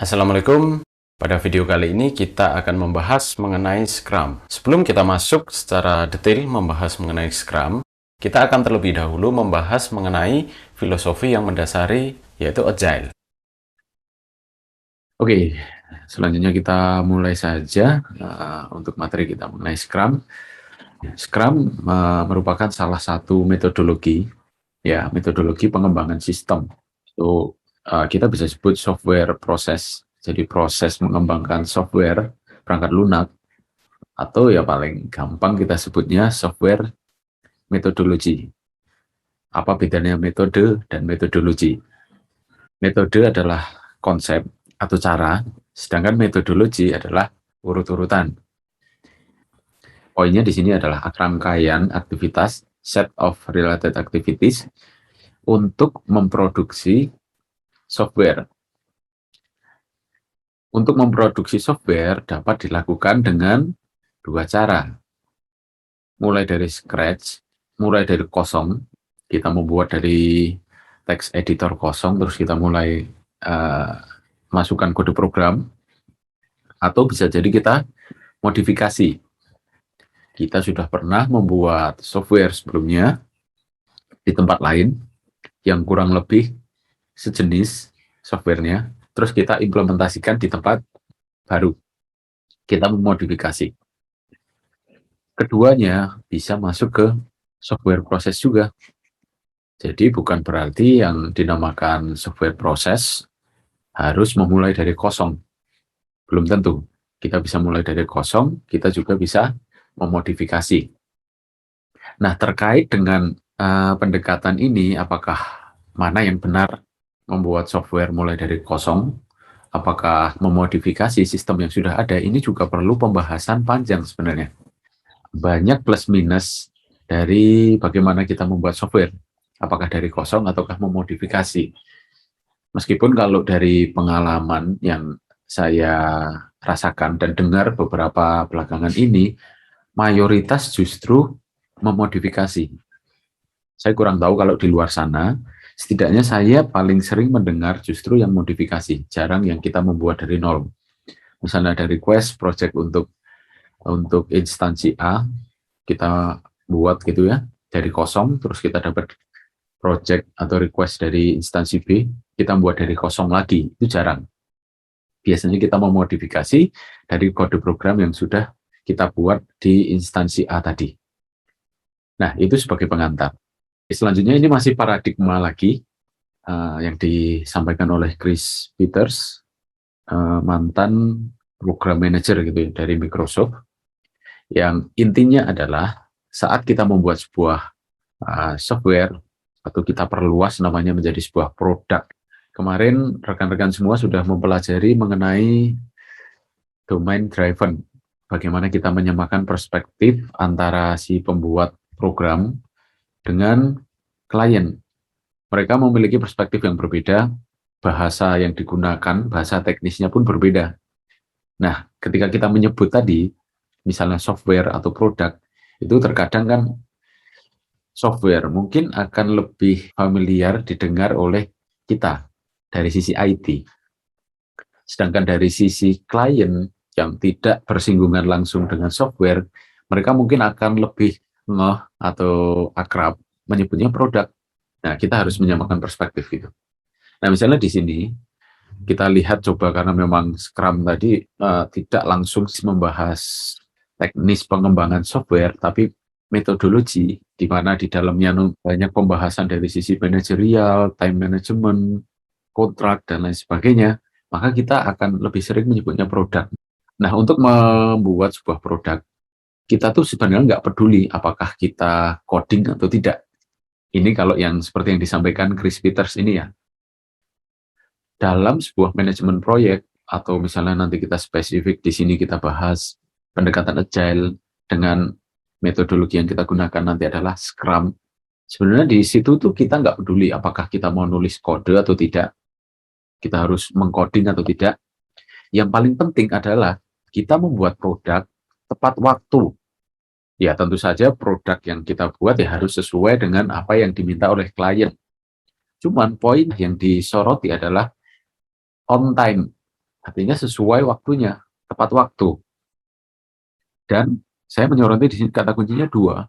Assalamualaikum. Pada video kali ini kita akan membahas mengenai Scrum. Sebelum kita masuk secara detail membahas mengenai Scrum, kita akan terlebih dahulu membahas mengenai filosofi yang mendasari yaitu Agile. Oke, selanjutnya kita mulai saja untuk materi kita mengenai Scrum. Scrum merupakan salah satu metodologi pengembangan sistem. Itu kita bisa sebut software proses. Jadi proses mengembangkan software perangkat lunak, atau ya paling gampang kita sebutnya software metodologi. Apa bedanya metode dan metodologi? Metode adalah konsep atau cara, sedangkan metodologi adalah urut-urutan. Poinnya di sini adalah rangkaian aktivitas, set of related activities, untuk memproduksi software. Untuk memproduksi software dapat dilakukan dengan dua cara. Mulai dari scratch, mulai dari kosong, kita membuat dari text editor kosong, terus kita mulai masukkan kode program, atau bisa jadi kita modifikasi. Kita sudah pernah membuat software sebelumnya di tempat lain yang kurang lebih sejenis softwarenya, terus kita implementasikan di tempat baru. Kita memodifikasi. Keduanya bisa masuk ke software proses juga. Jadi bukan berarti yang dinamakan software proses harus memulai dari kosong. Belum tentu. Kita bisa mulai dari kosong, kita juga bisa memodifikasi. Nah, terkait dengan pendekatan ini, apakah mana yang benar membuat software mulai dari kosong, apakah memodifikasi sistem yang sudah ada, ini juga perlu pembahasan panjang sebenarnya. Banyak plus minus dari bagaimana kita membuat software, apakah dari kosong ataukah memodifikasi. Meskipun kalau dari pengalaman yang saya rasakan dan dengar beberapa belakangan ini, mayoritas justru memodifikasi. Saya kurang tahu kalau di luar sana, setidaknya saya paling sering mendengar justru yang modifikasi, jarang yang kita membuat dari nol. Misalnya ada request project untuk instansi A, kita buat gitu ya, dari kosong, terus kita dapat project atau request dari instansi B, kita buat dari kosong lagi, itu jarang. Biasanya kita memodifikasi dari kode program yang sudah kita buat di instansi A tadi. Nah, itu sebagai pengantar. Selanjutnya ini masih paradigma lagi yang disampaikan oleh Chris Peters, mantan program manager gitu ya, dari Microsoft, yang intinya adalah saat kita membuat sebuah software atau kita perluas namanya menjadi sebuah produk. Kemarin rekan-rekan semua sudah mempelajari mengenai domain driven, bagaimana kita menyamakan perspektif antara si pembuat program dengan klien. Mereka memiliki perspektif yang berbeda, bahasa yang digunakan, bahasa teknisnya pun berbeda. Nah, ketika kita menyebut tadi, misalnya software atau produk, itu terkadang kan software mungkin akan lebih familiar didengar oleh kita dari sisi IT. Sedangkan dari sisi klien yang tidak bersinggungan langsung dengan software, mereka mungkin akan lebih ngeh atau akrab menyebutnya produk. Nah, kita harus menyamakan perspektif itu. Nah, misalnya di sini kita lihat coba, karena memang Scrum tadi tidak langsung membahas teknis pengembangan software, tapi metodologi, di mana di dalamnya banyak pembahasan dari sisi manajerial, time management, kontrak, dan lain sebagainya, maka kita akan lebih sering menyebutnya produk. Nah, untuk membuat sebuah produk, kita tuh sebenarnya nggak peduli apakah kita coding atau tidak. Ini kalau yang seperti yang disampaikan Chris Peters ini ya. Dalam sebuah manajemen proyek, atau misalnya nanti kita spesifik di sini kita bahas pendekatan agile dengan metodologi yang kita gunakan nanti adalah Scrum. Sebenarnya di situ tuh kita nggak peduli apakah kita mau nulis kode atau tidak, kita harus mengcoding atau tidak. Yang paling penting adalah kita membuat produk tepat waktu. Ya, tentu saja produk yang kita buat ya harus sesuai dengan apa yang diminta oleh klien. Cuman poin yang disoroti adalah on time. artinya sesuai waktunya, tepat waktu. Dan saya menyoroti di sini kata kuncinya dua,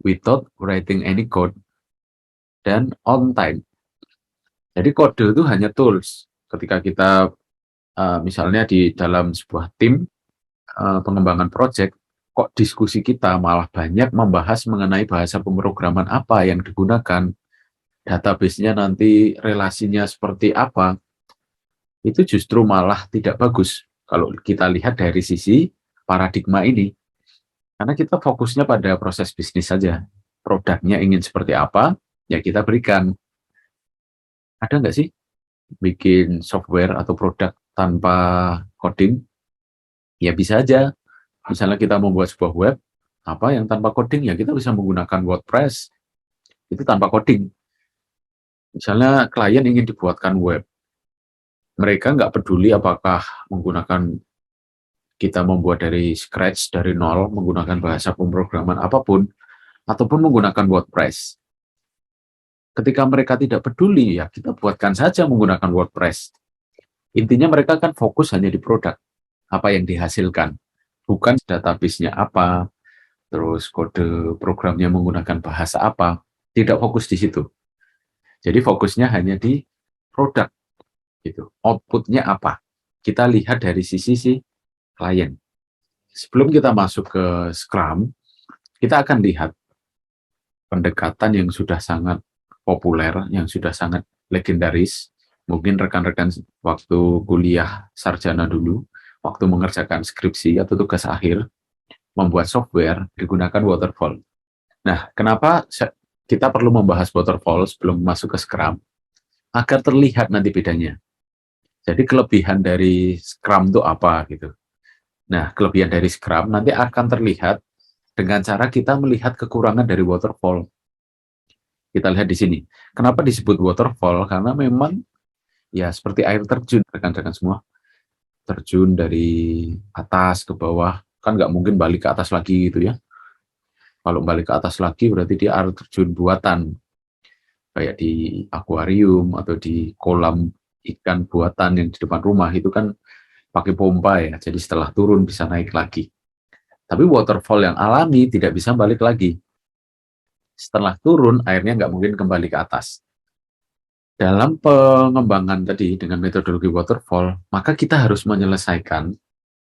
without writing any code, dan on time. Jadi kode itu hanya tools. Ketika kita misalnya di dalam sebuah tim pengembangan project, kok diskusi kita malah banyak membahas mengenai bahasa pemrograman apa yang digunakan, database-nya nanti relasinya seperti apa, itu justru malah tidak bagus kalau kita lihat dari sisi paradigma ini. Karena kita fokusnya pada proses bisnis saja. Produknya ingin seperti apa, ya kita berikan. Ada nggak sih bikin software atau produk tanpa coding? Ya bisa aja. Misalnya kita membuat sebuah web, apa yang tanpa coding, ya kita bisa menggunakan WordPress. Itu tanpa coding. Misalnya klien ingin dibuatkan web. Mereka nggak peduli apakah menggunakan kita membuat dari scratch, dari nol, menggunakan bahasa pemrograman apapun, ataupun menggunakan WordPress. Ketika mereka tidak peduli, ya kita buatkan saja menggunakan WordPress. Intinya mereka kan fokus hanya di produk, apa yang dihasilkan. Bukan database-nya apa, terus kode programnya menggunakan bahasa apa, tidak fokus di situ. Jadi fokusnya hanya di produk, gitu. Output-nya apa? Kita lihat dari sisi si klien. Sebelum kita masuk ke Scrum, kita akan lihat pendekatan yang sudah sangat populer, yang sudah sangat legendaris. Mungkin rekan-rekan waktu kuliah sarjana dulu, waktu mengerjakan skripsi atau tugas akhir, membuat software digunakan waterfall. Nah, kenapa kita perlu membahas waterfall sebelum masuk ke Scrum? Agar terlihat nanti bedanya. Jadi kelebihan dari Scrum itu apa gitu. Nah, kelebihan dari Scrum nanti akan terlihat dengan cara kita melihat kekurangan dari waterfall. Kita lihat di sini. Kenapa disebut waterfall? Karena memang ya seperti air terjun, rekan-rekan semua. Terjun dari atas ke bawah, kan nggak mungkin balik ke atas lagi gitu ya. Kalau balik ke atas lagi berarti dia air terjun buatan. Kayak di akuarium atau di kolam ikan buatan yang di depan rumah itu kan pakai pompa ya. Jadi setelah turun bisa naik lagi. Tapi waterfall yang alami tidak bisa balik lagi. Setelah turun, airnya nggak mungkin kembali ke atas. Dalam pengembangan tadi dengan metodologi waterfall, maka kita harus menyelesaikan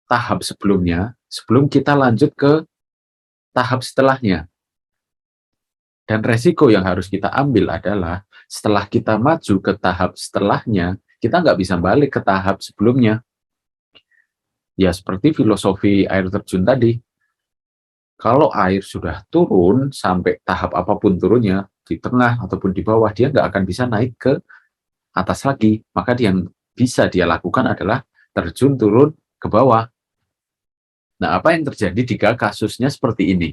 tahap sebelumnya sebelum kita lanjut ke tahap setelahnya. Dan resiko yang harus kita ambil adalah setelah kita maju ke tahap setelahnya, kita nggak bisa balik ke tahap sebelumnya. Ya seperti filosofi air terjun tadi. Kalau air sudah turun sampai tahap apapun turunnya, di tengah ataupun di bawah, dia nggak akan bisa naik ke atas lagi. Maka yang bisa dia lakukan adalah terjun turun ke bawah. Nah, apa yang terjadi jika kasusnya seperti ini?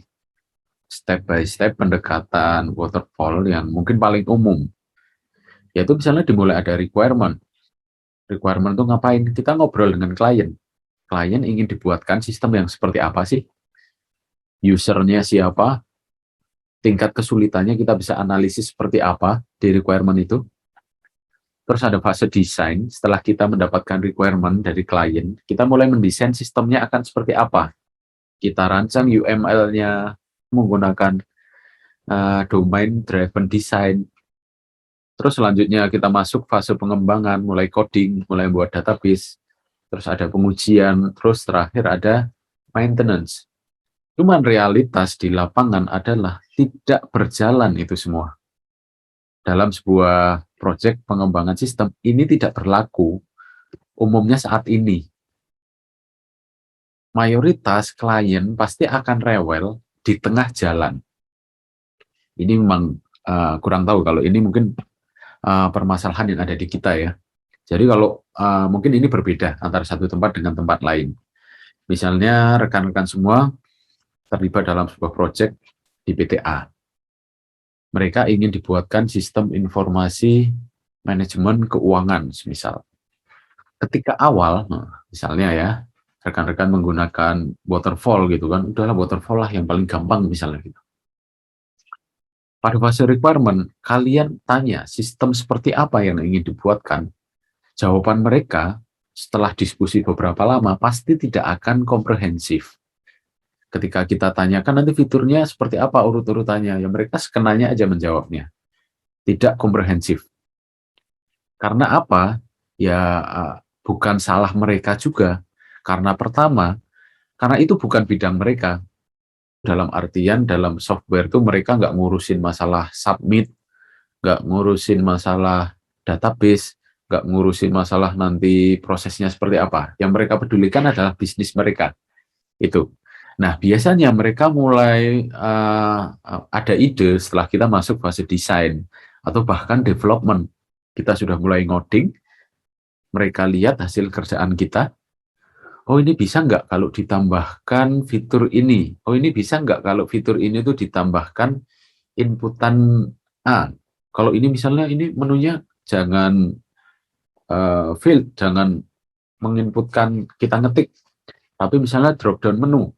Step by step pendekatan waterfall yang mungkin paling umum. Yaitu misalnya dimulai ada requirement. Requirement itu ngapain? Kita ngobrol dengan klien. Klien ingin dibuatkan sistem yang seperti apa sih? Usernya siapa? Tingkat kesulitannya kita bisa analisis seperti apa di requirement itu. Terus ada fase desain. Setelah kita mendapatkan requirement dari klien, kita mulai mendesain sistemnya akan seperti apa. Kita rancang UML-nya menggunakan domain driven design. Terus selanjutnya kita masuk fase pengembangan, mulai coding, mulai buat database, terus ada pengujian, terus terakhir ada maintenance. Cuman realitas di lapangan adalah tidak berjalan itu semua. Dalam sebuah proyek pengembangan sistem, ini tidak berlaku umumnya saat ini. Mayoritas klien pasti akan rewel di tengah jalan. Ini memang kurang tahu kalau ini mungkin permasalahan yang ada di kita ya. Jadi kalau mungkin ini berbeda antara satu tempat dengan tempat lain. Misalnya rekan-rekan semua terlibat dalam sebuah proyek di PTA. Mereka ingin dibuatkan sistem informasi manajemen keuangan, misal. Ketika awal, misalnya ya, rekan-rekan menggunakan waterfall gitu kan, udahlah waterfall lah yang paling gampang misalnya gitu. Pada fase requirement, kalian tanya sistem seperti apa yang ingin dibuatkan. Jawaban mereka setelah diskusi beberapa lama, pasti tidak akan komprehensif. Ketika kita tanyakan nanti fiturnya seperti apa urut-urutannya, ya mereka sekenanya aja menjawabnya. Tidak komprehensif. Karena apa? Ya bukan salah mereka juga. Karena pertama, karena itu bukan bidang mereka. Dalam artian dalam software itu mereka nggak ngurusin masalah submit, nggak ngurusin masalah database, nggak ngurusin masalah nanti prosesnya seperti apa. Yang mereka pedulikan adalah bisnis mereka. Itu. Nah, biasanya mereka mulai ada ide setelah kita masuk fase desain atau bahkan development. Kita sudah mulai ngoding, mereka lihat hasil kerjaan kita. Oh, ini bisa nggak kalau ditambahkan fitur ini? Oh, ini bisa nggak kalau fitur ini tuh ditambahkan inputan A? Kalau ini misalnya ini menunya jangan field, jangan menginputkan kita ngetik, tapi misalnya drop down menu.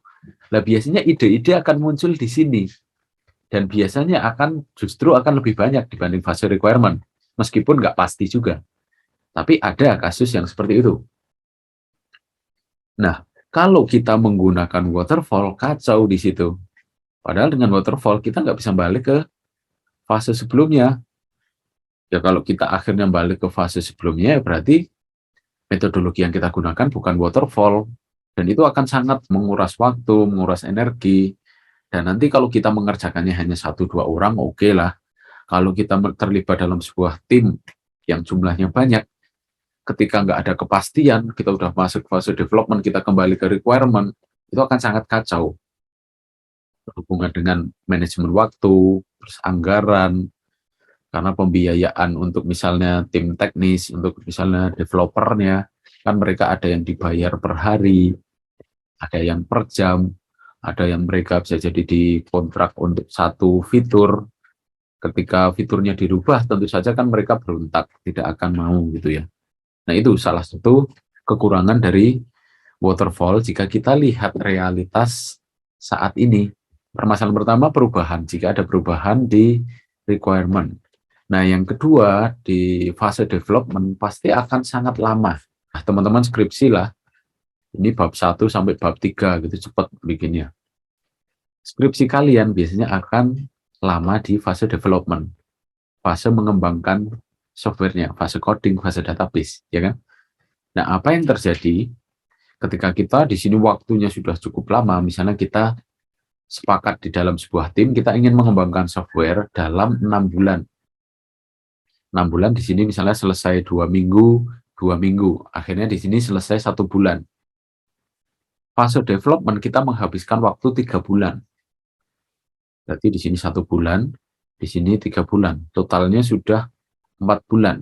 Nah, biasanya ide-ide akan muncul di sini. Dan biasanya justru akan lebih banyak dibanding fase requirement. Meskipun nggak pasti juga. Tapi ada kasus yang seperti itu. Nah, kalau kita menggunakan waterfall, kacau di situ. Padahal dengan waterfall, kita nggak bisa balik ke fase sebelumnya. Ya kalau kita akhirnya balik ke fase sebelumnya, berarti metodologi yang kita gunakan bukan waterfall. Dan itu akan sangat menguras waktu, menguras energi. Dan nanti kalau kita mengerjakannya hanya 1-2 orang, oke lah. Kalau kita terlibat dalam sebuah tim yang jumlahnya banyak, ketika nggak ada kepastian, kita udah masuk fase development, kita kembali ke requirement, itu akan sangat kacau. Berhubungan dengan manajemen waktu, terus anggaran, karena pembiayaan untuk misalnya tim teknis, untuk misalnya developernya, kan mereka ada yang dibayar per hari, ada yang per jam, ada yang mereka bisa jadi dikontrak untuk satu fitur. Ketika fiturnya dirubah, tentu saja kan mereka berontak, tidak akan mau gitu ya. Nah, itu salah satu kekurangan dari waterfall jika kita lihat realitas saat ini. Permasalahan pertama perubahan, jika ada perubahan di requirement. Nah, yang kedua di fase development pasti akan sangat lama. Nah, teman-teman skripsi lah, ini bab 1 sampai bab 3 gitu, cepat bikinnya. Skripsi kalian biasanya akan lama di fase development, fase mengembangkan softwarenya, fase coding, fase database, ya kan? Nah, apa yang terjadi ketika kita di sini waktunya sudah cukup lama, misalnya kita sepakat di dalam sebuah tim, kita ingin mengembangkan software dalam 6 bulan. 6 bulan di sini misalnya selesai 2 minggu, 2 minggu. Akhirnya di sini selesai 1 bulan. Fase development kita menghabiskan waktu 3 bulan. Berarti di sini 1 bulan, di sini 3 bulan. Totalnya sudah 4 bulan.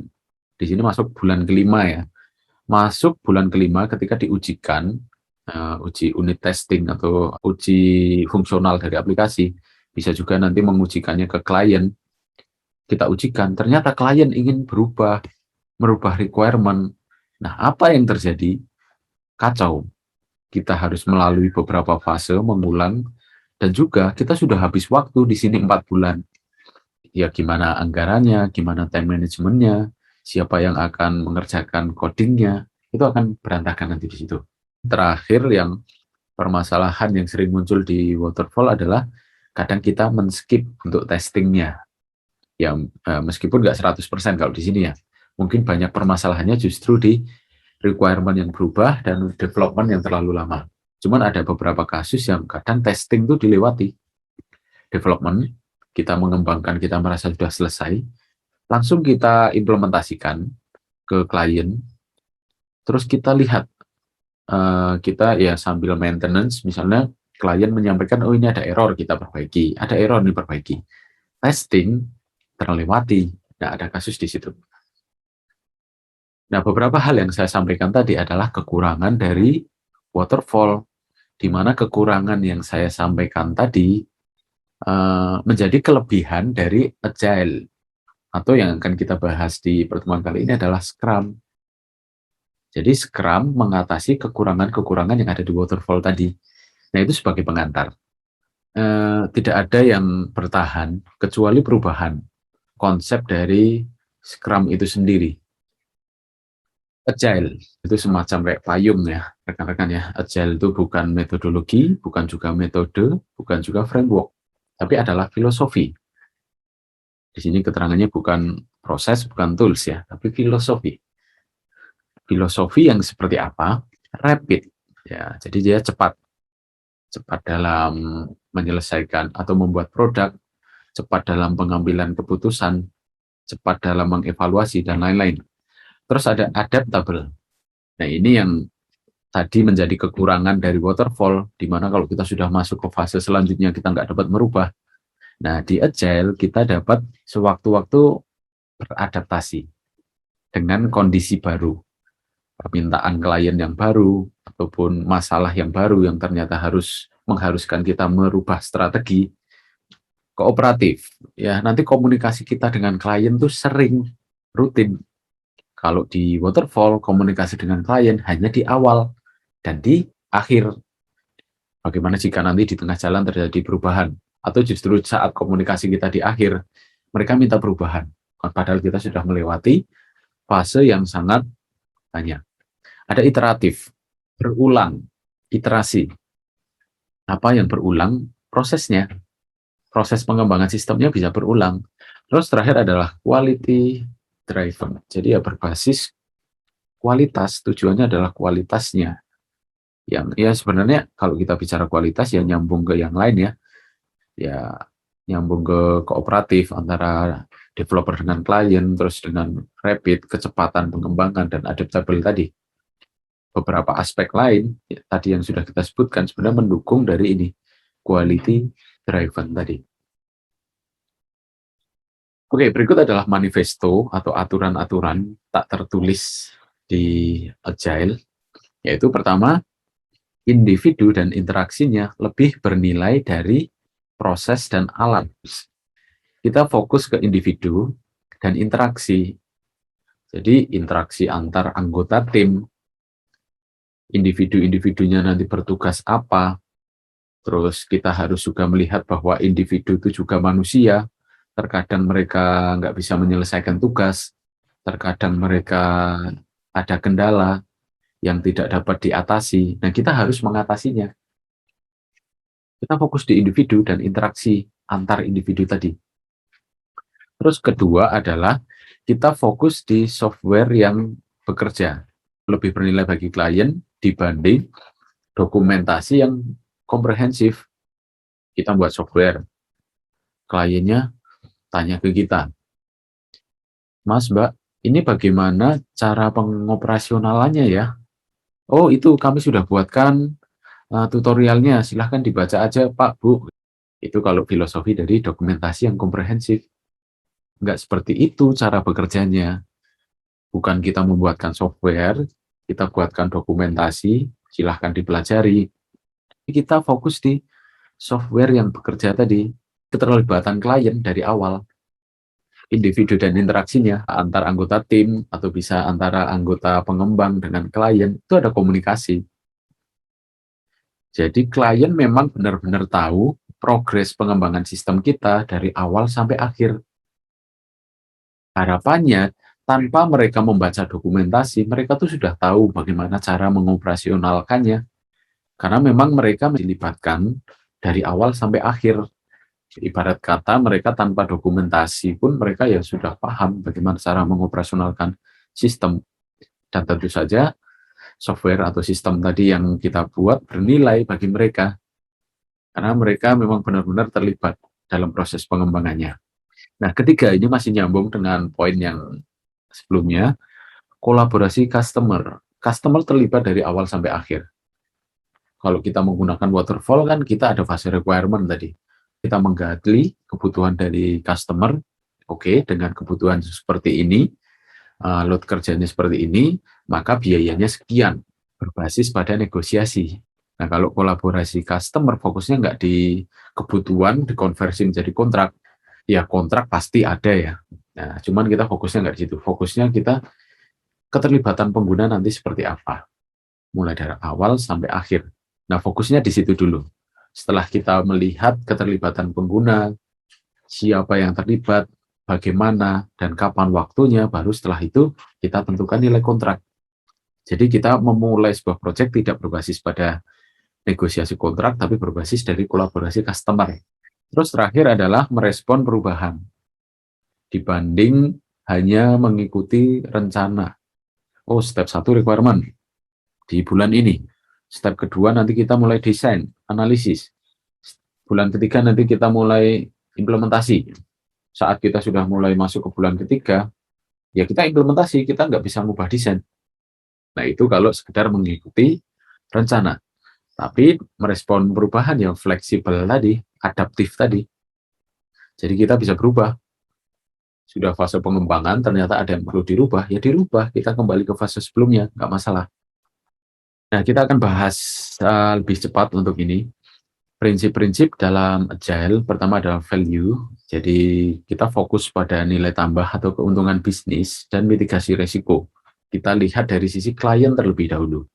Di sini masuk bulan kelima ya. Masuk bulan kelima ketika diujikan, uji unit testing atau uji fungsional dari aplikasi, bisa juga nanti mengujikannya ke klien. Kita ujikan, ternyata klien ingin merubah requirement. Nah, apa yang terjadi? Kacau. Kita harus melalui beberapa fase, mengulang, dan juga kita sudah habis waktu di sini 4 bulan. Ya gimana anggarannya, gimana time manajemennya, siapa yang akan mengerjakan codingnya, itu akan berantakan nanti di situ. Terakhir yang permasalahan yang sering muncul di waterfall adalah kadang kita men-skip untuk testingnya. Ya, meskipun nggak 100% kalau di sini ya. Mungkin banyak permasalahannya justru di requirement yang berubah dan development yang terlalu lama. Cuman ada beberapa kasus yang kadang testing itu dilewati. Development, kita mengembangkan, kita merasa sudah selesai, langsung kita implementasikan ke klien, terus kita lihat, kita ya sambil maintenance, misalnya klien menyampaikan, oh ini ada error, kita perbaiki, ada error, ini perbaiki. Testing, terlewati, nah ada kasus di situ. Nah, beberapa hal yang saya sampaikan tadi adalah kekurangan dari waterfall, di mana kekurangan yang saya sampaikan tadi menjadi kelebihan dari agile, atau yang akan kita bahas di pertemuan kali ini adalah Scrum. Jadi Scrum mengatasi kekurangan-kekurangan yang ada di waterfall tadi. Nah, itu sebagai pengantar. Tidak ada yang bertahan kecuali perubahan konsep dari Scrum itu sendiri. Agile itu semacam kayak payung ya, rekan-rekan ya. Agile itu bukan metodologi, bukan juga metode, bukan juga framework, tapi adalah filosofi. Di sini keterangannya bukan proses, bukan tools ya, tapi filosofi. Filosofi yang seperti apa? Rapid ya. Jadi dia cepat, cepat dalam menyelesaikan atau membuat produk, cepat dalam pengambilan keputusan, cepat dalam mengevaluasi dan lain-lain. Terus ada adaptable. Nah, ini yang tadi menjadi kekurangan dari waterfall, di mana kalau kita sudah masuk ke fase selanjutnya kita nggak dapat merubah. Nah, di agile kita dapat sewaktu-waktu beradaptasi dengan kondisi baru, permintaan klien yang baru, ataupun masalah yang baru yang ternyata harus mengharuskan kita merubah strategi. Kooperatif, ya nanti komunikasi kita dengan klien tuh sering, rutin. Kalau di waterfall, komunikasi dengan klien hanya di awal dan di akhir. Bagaimana jika nanti di tengah jalan terjadi perubahan? Atau justru saat komunikasi kita di akhir, mereka minta perubahan. Padahal kita sudah melewati fase yang sangat banyak. Ada iteratif, berulang, iterasi. Apa yang berulang? Prosesnya. Proses pengembangan sistemnya bisa berulang. Terus terakhir adalah quality driven. Jadi ya berbasis kualitas, tujuannya adalah kualitasnya. Yang ya sebenarnya kalau kita bicara kualitas ya nyambung ke yang lain ya. Ya nyambung ke kooperatif antara developer dengan klien, terus dengan rapid, kecepatan pengembangan, dan adaptable tadi. Beberapa aspek lain, ya, tadi yang sudah kita sebutkan, sebenarnya mendukung dari ini, quality driven tadi. Oke, berikut adalah manifesto atau aturan-aturan tak tertulis di Agile, yaitu pertama, individu dan interaksinya lebih bernilai dari proses dan alat. Kita fokus ke individu dan interaksi. Jadi interaksi antar anggota tim, individu-individunya nanti bertugas apa, terus kita harus juga melihat bahwa individu itu juga manusia, terkadang mereka nggak bisa menyelesaikan tugas, terkadang mereka ada kendala yang tidak dapat diatasi. Nah, kita harus mengatasinya. Kita fokus di individu dan interaksi antar individu tadi. Terus kedua adalah kita fokus di software yang bekerja, lebih bernilai bagi klien dibanding dokumentasi yang komprehensif. Kita buat software, kliennya tanya ke kita, Mas, Mbak, ini bagaimana cara pengoperasionalannya ya? Oh, itu kami sudah buatkan tutorialnya, silahkan dibaca aja Pak, Bu. Itu kalau filosofi dari dokumentasi yang komprehensif. Nggak seperti itu cara bekerjanya. Bukan kita membuatkan software, kita buatkan dokumentasi, silahkan dipelajari. Kita fokus di software yang bekerja tadi, keterlibatan klien dari awal, individu dan interaksinya antar anggota tim, atau bisa antara anggota pengembang dengan klien, itu ada komunikasi. Jadi klien memang benar-benar tahu progres pengembangan sistem kita dari awal sampai akhir. Harapannya, tanpa mereka membaca dokumentasi, mereka tuh sudah tahu bagaimana cara mengoperasionalkannya. Karena memang mereka dilibatkan dari awal sampai akhir. Ibarat kata mereka tanpa dokumentasi pun mereka ya sudah paham bagaimana cara mengoperasionalkan sistem. Dan tentu saja software atau sistem tadi yang kita buat bernilai bagi mereka. Karena mereka memang benar-benar terlibat dalam proses pengembangannya. Nah, ketiga ini masih nyambung dengan poin yang sebelumnya, kolaborasi customer. Customer terlibat dari awal sampai akhir. Kalau kita menggunakan waterfall kan kita ada fase requirement tadi. Kita menggali kebutuhan dari customer, oke, dengan kebutuhan seperti ini, load kerjanya seperti ini, maka biayanya sekian, berbasis pada negosiasi. Nah, kalau kolaborasi customer fokusnya nggak di kebutuhan, dikonversi menjadi kontrak, ya kontrak pasti ada ya. Nah, cuman kita fokusnya nggak di situ. Fokusnya kita keterlibatan pengguna nanti seperti apa, mulai dari awal sampai akhir. Nah, fokusnya di situ dulu. Setelah kita melihat keterlibatan pengguna, siapa yang terlibat, bagaimana, dan kapan waktunya, baru setelah itu kita tentukan nilai kontrak. Jadi kita memulai sebuah project tidak berbasis pada negosiasi kontrak, tapi berbasis dari kolaborasi customer. Terus terakhir adalah merespon perubahan dibanding hanya mengikuti rencana. Oh, step 1 requirement di bulan ini. Step kedua nanti kita mulai desain, analisis. Bulan ketiga nanti kita mulai implementasi. Saat kita sudah mulai masuk ke bulan ketiga, ya kita implementasi, kita nggak bisa ngubah desain. Nah, itu kalau sekedar mengikuti rencana. Tapi merespon perubahan yang fleksibel tadi, adaptif tadi. Jadi kita bisa berubah. Sudah fase pengembangan, ternyata ada yang perlu dirubah, ya dirubah. Kita kembali ke fase sebelumnya, nggak masalah. Nah, kita akan bahas lebih cepat untuk ini. Prinsip-prinsip dalam Agile, pertama adalah value. Jadi kita fokus pada nilai tambah atau keuntungan bisnis dan mitigasi resiko. Kita lihat dari sisi klien terlebih dahulu.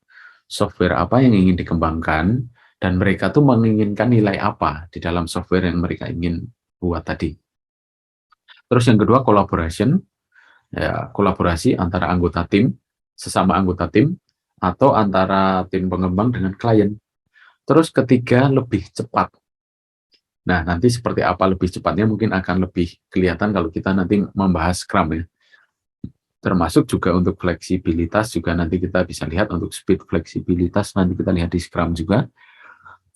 Software apa yang ingin dikembangkan, dan mereka tuh menginginkan nilai apa di dalam software yang mereka ingin buat tadi. Terus yang kedua, collaboration, ya, kolaborasi antara anggota tim, sesama anggota tim, atau antara tim pengembang dengan klien. Terus ketiga, lebih cepat. Nah, nanti seperti apa lebih cepatnya mungkin akan lebih kelihatan kalau kita nanti membahas Scrum ya. Termasuk juga untuk fleksibilitas juga nanti kita bisa lihat untuk speed fleksibilitas nanti kita lihat di Scrum juga.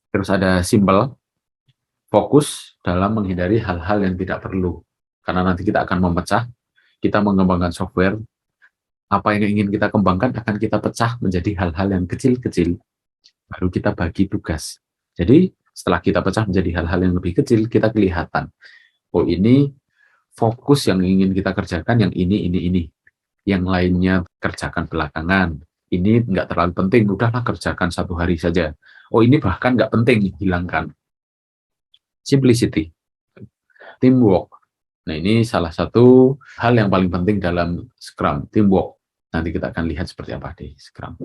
Terus ada simple, fokus dalam menghindari hal-hal yang tidak perlu. Karena nanti kita akan memecah, kita mengembangkan software, apa yang ingin kita kembangkan akan kita pecah menjadi hal-hal yang kecil-kecil, baru kita bagi tugas. Jadi setelah kita pecah menjadi hal-hal yang lebih kecil, kita kelihatan, oh ini fokus yang ingin kita kerjakan, yang ini. Yang lainnya kerjakan belakangan. Ini nggak terlalu penting, udahlah kerjakan 1 hari saja. Oh ini bahkan nggak penting, hilangkan. Simplicity, teamwork. Nah ini salah satu hal yang paling penting dalam Scrum, teamwork. Nanti kita akan lihat seperti apa di Scrum.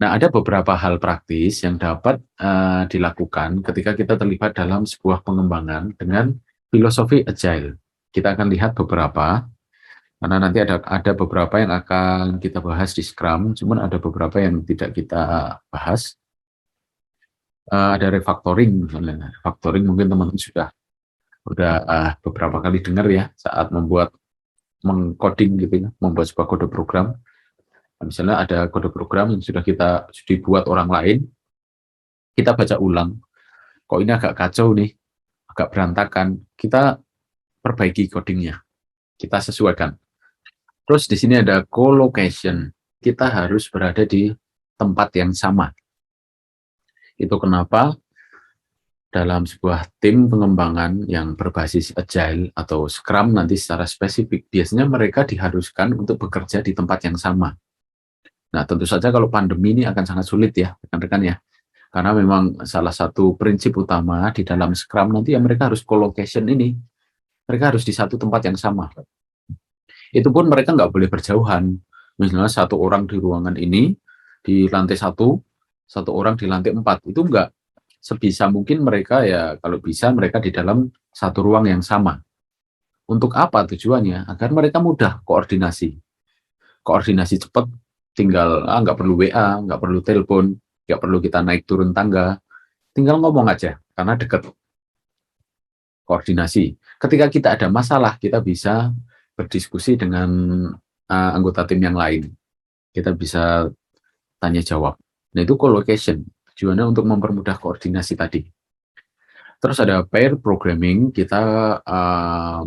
Nah ada beberapa hal praktis yang dapat dilakukan ketika kita terlibat dalam sebuah pengembangan dengan filosofi Agile. Kita akan lihat beberapa, karena nanti ada beberapa yang akan kita bahas di Scrum, cuman ada beberapa yang tidak kita bahas. Ada refactoring misalnya. Refactoring mungkin teman-teman sudah beberapa kali dengar ya saat mengcoding gitu ya, membuat sebuah kode program. Nah, misalnya ada kode program yang sudah dibuat orang lain, kita baca ulang. Kok ini agak kacau nih, agak berantakan. Kita perbaiki codingnya, kita sesuaikan. Terus di sini ada co-location. Kita harus berada di tempat yang sama. Itu kenapa dalam sebuah tim pengembangan yang berbasis Agile atau Scrum nanti secara spesifik, biasanya mereka diharuskan untuk bekerja di tempat yang sama. Nah, tentu saja kalau pandemi ini akan sangat sulit ya, rekan-rekan ya. Karena memang salah satu prinsip utama di dalam Scrum nanti ya mereka harus co-location ini. Mereka harus di satu tempat yang sama. Itu pun mereka nggak boleh berjauhan. Misalnya 1 orang di ruangan ini, di lantai 1 orang di lantai 4. Itu enggak. Sebisa mungkin mereka ya, kalau bisa mereka di dalam 1 ruang yang sama. Untuk apa tujuannya? Agar mereka mudah koordinasi. Koordinasi cepat, tinggal nggak perlu WA, nggak perlu telepon, nggak perlu kita naik turun tangga. Tinggal ngomong aja, karena dekat. Koordinasi. Ketika kita ada masalah, kita bisa berdiskusi dengan anggota tim yang lain. Kita bisa tanya jawab. Nah itu co-location, tujuannya untuk mempermudah koordinasi tadi. Terus ada pair programming, kita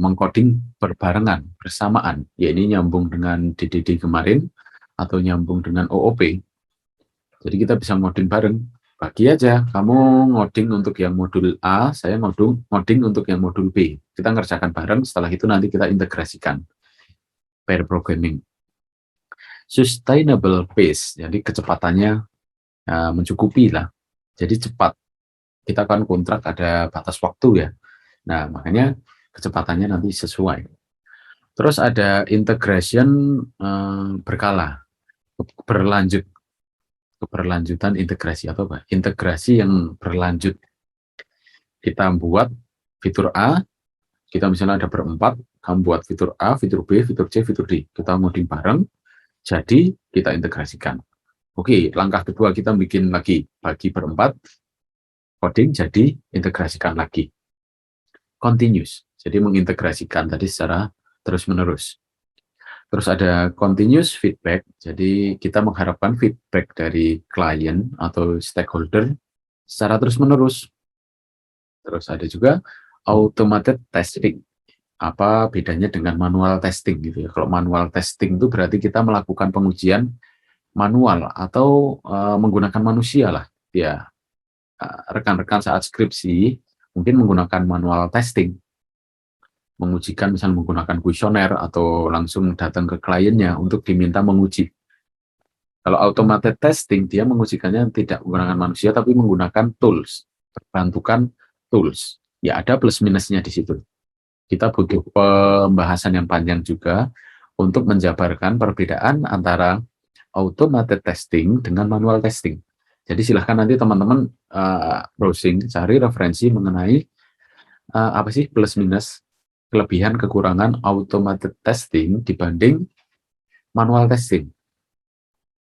mengcoding berbarengan, bersamaan. Ya ini nyambung dengan DDD kemarin, atau nyambung dengan OOP. Jadi kita bisa ngoding bareng. Bagi aja, kamu ngoding untuk yang modul A, saya ngoding untuk yang modul B. Kita ngerjakan bareng, setelah itu nanti kita integrasikan. Pair programming. Sustainable pace, jadi kecepatannya mencukupi lah. Jadi cepat. Kita kan kontrak ada batas waktu ya. Nah, makanya kecepatannya nanti sesuai. Terus ada integration berkala, keberlanjutan integrasi atau apa? Integrasi yang berlanjut. Kita buat fitur A, kita misalnya ada berempat, kamu buat fitur A, fitur B, fitur C, fitur D. Kita ngoding bareng, Jadi kita integrasikan. Oke, langkah kedua kita bikin lagi, bagi berempat, coding jadi integrasikan lagi. Continuous, jadi mengintegrasikan tadi secara terus-menerus. Terus ada continuous feedback, jadi kita mengharapkan feedback dari klien atau stakeholder secara terus-menerus. Terus ada juga automated testing. Apa bedanya dengan manual testing gitu ya? Kalau manual testing itu berarti kita melakukan pengujian manual atau menggunakan manusia lah. Ya, rekan-rekan saat skripsi mungkin menggunakan manual testing, mengujikan misalnya menggunakan kuesioner atau langsung datang ke kliennya untuk diminta menguji. Kalau automated testing, dia mengujikannya tidak menggunakan manusia, tapi menggunakan tools, berbantukan tools. Ya, ada plus minusnya di situ. Kita butuh pembahasan yang panjang juga untuk menjabarkan perbedaan antara automated testing dengan manual testing. Jadi silahkan nanti teman-teman browsing, cari referensi mengenai apa sih plus minus, kelebihan kekurangan automated testing dibanding manual testing.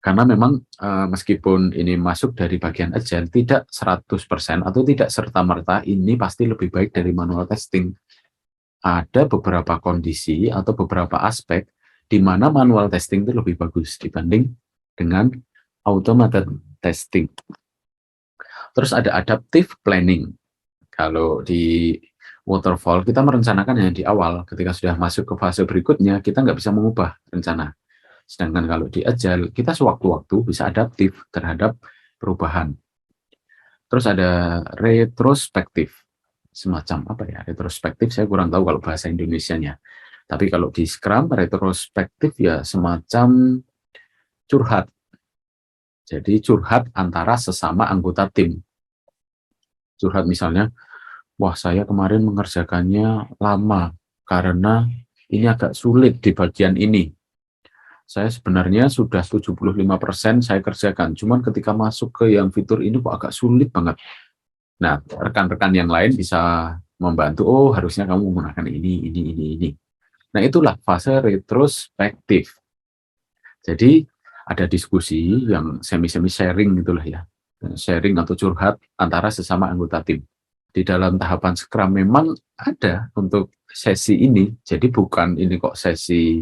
Karena memang meskipun ini masuk dari bagian agile, tidak 100% atau tidak serta-merta ini pasti lebih baik dari manual testing. Ada beberapa kondisi atau beberapa aspek di mana manual testing itu lebih bagus dibanding dengan automated testing. Terus ada adaptive planning. Kalau di waterfall, kita merencanakan yang di awal. Ketika sudah masuk ke fase berikutnya, kita nggak bisa mengubah rencana. Sedangkan kalau di agile, kita sewaktu-waktu bisa adaptif terhadap perubahan. Terus ada retrospektif. Semacam apa ya, retrospektif saya kurang tahu kalau bahasa Indonesianya. Tapi kalau di Scrum, retrospektif ya semacam curhat. Jadi curhat antara sesama anggota tim. Curhat misalnya, wah saya kemarin mengerjakannya lama karena ini agak sulit di bagian ini. Saya sebenarnya sudah 75% saya kerjakan, cuman ketika masuk ke yang fitur ini kok agak sulit banget. Nah, rekan-rekan yang lain bisa membantu, oh harusnya kamu menggunakan ini. Nah, itulah fase retrospektif. Jadi, ada diskusi yang semi-semi sharing gitulah ya. Sharing atau curhat antara sesama anggota tim. Di dalam tahapan Scrum memang ada untuk sesi ini, jadi bukan ini kok sesi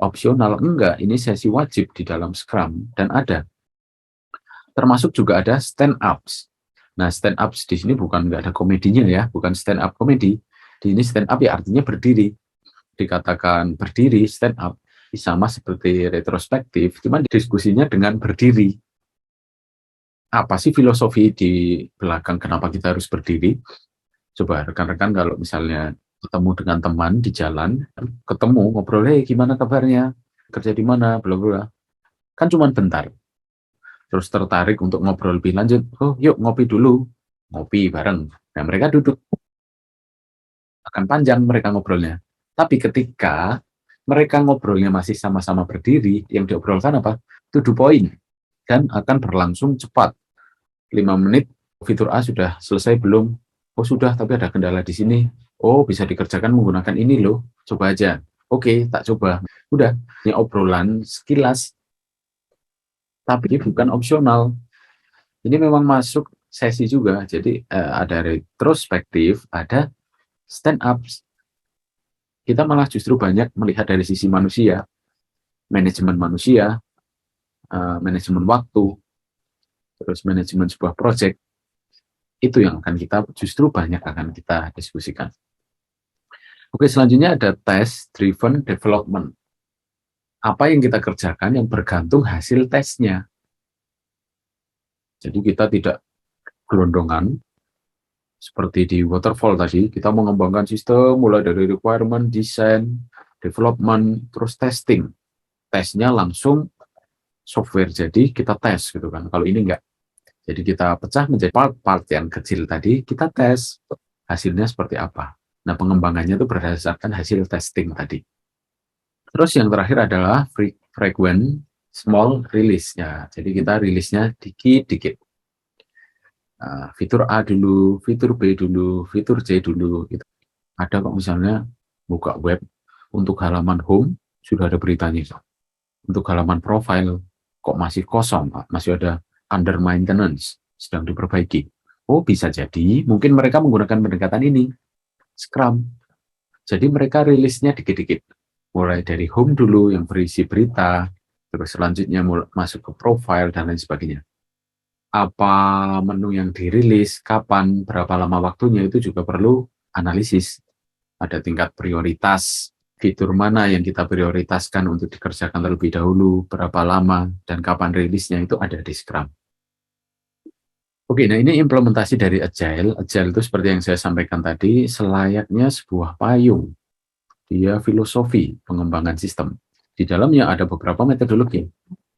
opsional, enggak, ini sesi wajib di dalam Scrum dan ada. Termasuk juga ada stand ups. Nah, stand ups di sini bukan enggak ada komedinya ya, bukan stand up komedi. Di ini stand up ya artinya berdiri. Dikatakan berdiri, stand up, sama seperti retrospektif, cuma diskusinya dengan berdiri. Apa sih filosofi di belakang kenapa kita harus berdiri? Coba rekan-rekan kalau misalnya ketemu dengan teman di jalan, ketemu ngobrol, hey gimana kabarnya, kerja di mana, bla bla, kan cuma bentar. Terus tertarik untuk ngobrol lebih lanjut, oh yuk ngopi dulu, ngopi bareng. Nah mereka duduk, akan panjang mereka ngobrolnya. Tapi ketika mereka ngobrolnya masih sama-sama berdiri, yang diobrolkan apa? To the point, dan akan berlangsung cepat. 5 menit, fitur A sudah selesai belum? Oh sudah, tapi ada kendala di sini. Oh bisa dikerjakan menggunakan ini loh, coba aja. Oke, tak coba. Udah, ini obrolan sekilas, tapi bukan opsional. Ini memang masuk sesi juga, jadi ada retrospektif, ada stand up. Kita malah justru banyak melihat dari sisi manusia, manajemen manusia, manajemen waktu, terus manajemen sebuah project. Itu yang akan kita justru banyak akan kita diskusikan. Oke, selanjutnya ada test driven development. Apa yang kita kerjakan yang bergantung hasil tesnya. Jadi kita tidak gelondongan seperti di waterfall tadi, kita mengembangkan sistem mulai dari requirement, design, development, terus testing. Tesnya langsung software, jadi kita tes gitu kan. Kalau ini enggak. Jadi kita pecah menjadi part-part yang kecil tadi, kita tes hasilnya seperti apa. Nah, pengembangannya itu berdasarkan hasil testing tadi. Terus yang terakhir adalah frequent small release. Ya, jadi kita rilisnya dikit-dikit. Fitur A dulu, fitur B dulu, fitur C dulu. Gitu. Ada kok misalnya buka web untuk halaman home, sudah ada beritanya. untuk halaman profile kok masih kosong, Pak, masih ada under maintenance, sedang diperbaiki. Oh, bisa jadi mungkin mereka menggunakan pendekatan ini, Scrum. Jadi mereka rilisnya dikit-dikit, mulai dari home dulu yang berisi berita, terus selanjutnya masuk ke profile dan lain sebagainya. Apa menu yang dirilis, kapan, berapa lama waktunya, itu juga perlu analisis. Ada tingkat prioritas, fitur mana yang kita prioritaskan untuk dikerjakan terlebih dahulu, berapa lama, dan kapan rilisnya, itu ada di Scrum. Oke, nah ini implementasi dari Agile. Agile itu seperti yang saya sampaikan tadi, selayaknya sebuah payung. Dia filosofi pengembangan sistem. Di dalamnya ada beberapa metodologi.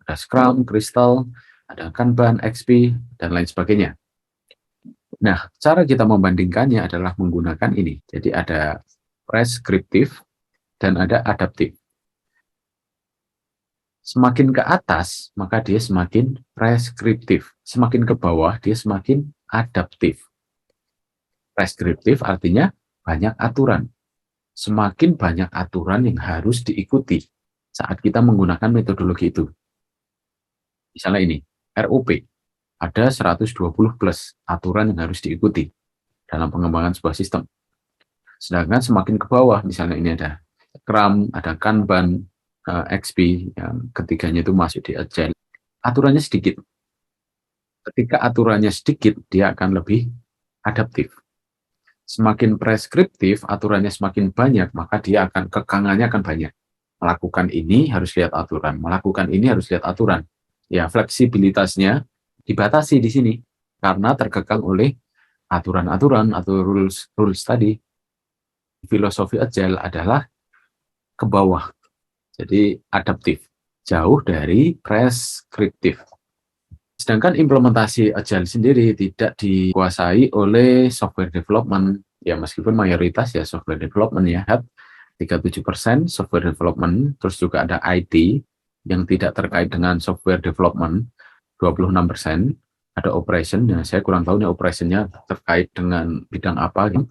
Ada Scrum, Crystal, ada Kanban, XP, dan lain sebagainya. Nah, cara kita membandingkannya adalah menggunakan ini. Jadi ada preskriptif dan ada adaptif. Semakin ke atas, maka dia semakin preskriptif. Semakin ke bawah, dia semakin adaptif. Preskriptif artinya banyak aturan. Semakin banyak aturan yang harus diikuti saat kita menggunakan metodologi itu. Misalnya ini, ROP. Ada 120 plus aturan yang harus diikuti dalam pengembangan sebuah sistem. Sedangkan semakin ke bawah, misalnya ini ada Scrum, ada Kanban, XP, yang ketiganya itu masuk di Agile. Aturannya sedikit. Ketika aturannya sedikit, dia akan lebih adaptif. Semakin preskriptif, aturannya semakin banyak, maka dia akan kekangannya akan banyak. Melakukan ini harus lihat aturan, melakukan ini harus lihat aturan. Ya, fleksibilitasnya dibatasi di sini karena terkekang oleh aturan-aturan atau rules tadi. Filosofi Agile adalah ke bawah, jadi adaptif, jauh dari preskriptif. Sedangkan implementasi Agile sendiri tidak dikuasai oleh software development, ya meskipun mayoritas ya software development ya, 37% software development, terus juga ada IT yang tidak terkait dengan software development, 26%, ada operation, ya saya kurang tahu nih operationnya terkait dengan bidang apa, gitu.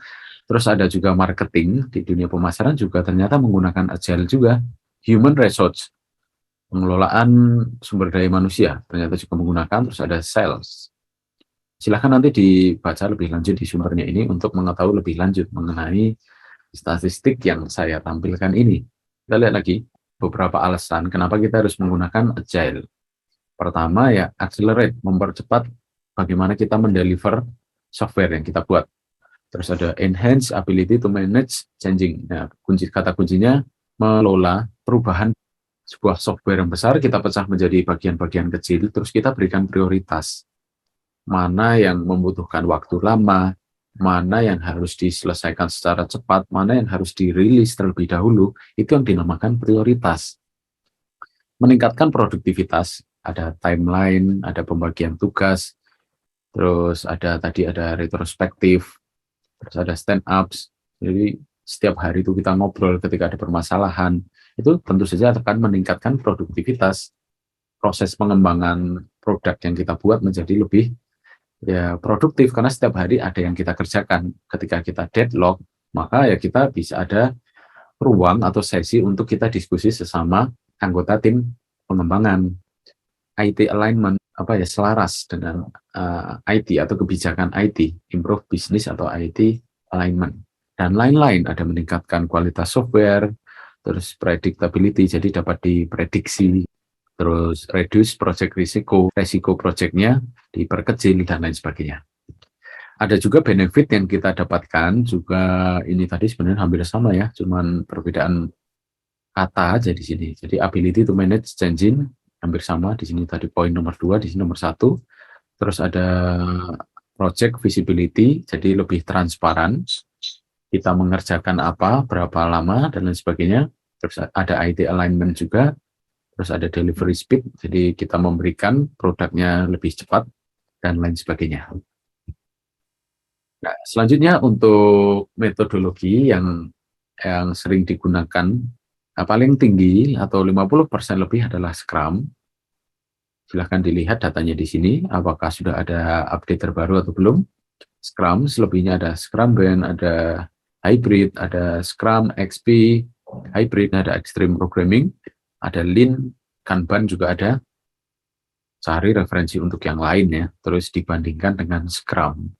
Terus ada juga marketing, di dunia pemasaran juga ternyata menggunakan Agile juga, human resource, pengelolaan sumber daya manusia, ternyata juga menggunakan, terus ada sales. Silahkan nanti dibaca lebih lanjut di sumbernya ini untuk mengetahui lebih lanjut mengenai statistik yang saya tampilkan ini. Kita lihat lagi beberapa alasan kenapa kita harus menggunakan Agile. Pertama ya, accelerate, mempercepat bagaimana kita mendeliver software yang kita buat. Terus ada enhance ability to manage changing. Nah, kata kuncinya mengelola perubahan sebuah software yang besar, kita pecah menjadi bagian-bagian kecil, terus kita berikan prioritas. Mana yang membutuhkan waktu lama, mana yang harus diselesaikan secara cepat, mana yang harus dirilis terlebih dahulu, itu yang dinamakan prioritas. Meningkatkan produktivitas, ada timeline, ada pembagian tugas, terus ada retrospektif, terus ada stand ups. Jadi setiap hari itu kita ngobrol ketika ada permasalahan, itu tentu saja akan meningkatkan produktivitas. Proses pengembangan produk yang kita buat menjadi lebih ya produktif karena setiap hari ada yang kita kerjakan. Ketika kita deadlock, maka ya kita bisa ada ruang atau sesi untuk kita diskusi sesama anggota tim pengembangan. IT alignment, selaras dengan IT atau kebijakan IT, improve business atau IT alignment, dan lain-lain. Ada meningkatkan kualitas software, terus predictability, jadi dapat diprediksi, terus reduce project resiko projectnya diperkecil, dan lain sebagainya. Ada juga benefit yang kita dapatkan juga, ini tadi sebenarnya hampir sama ya, cuman perbedaan kata aja di sini. Jadi ability to manage changing hampir sama di sini, tadi poin nomor 2, di sini nomor 1. Terus ada project visibility, jadi lebih transparan kita mengerjakan apa, berapa lama, dan lain sebagainya. Terus ada IT alignment juga. Terus ada delivery speed, jadi kita memberikan produknya lebih cepat, dan lain sebagainya. Nah, selanjutnya untuk metodologi yang sering digunakan, paling tinggi atau 50% lebih adalah Scrum. Silahkan dilihat datanya di sini, apakah sudah ada update terbaru atau belum. Scrum, selebihnya ada Scrum Band, ada Hybrid, ada Scrum, XP, Hybrid, ada Extreme Programming, ada Lean, Kanban juga ada, cari referensi untuk yang lain ya, terus dibandingkan dengan Scrum.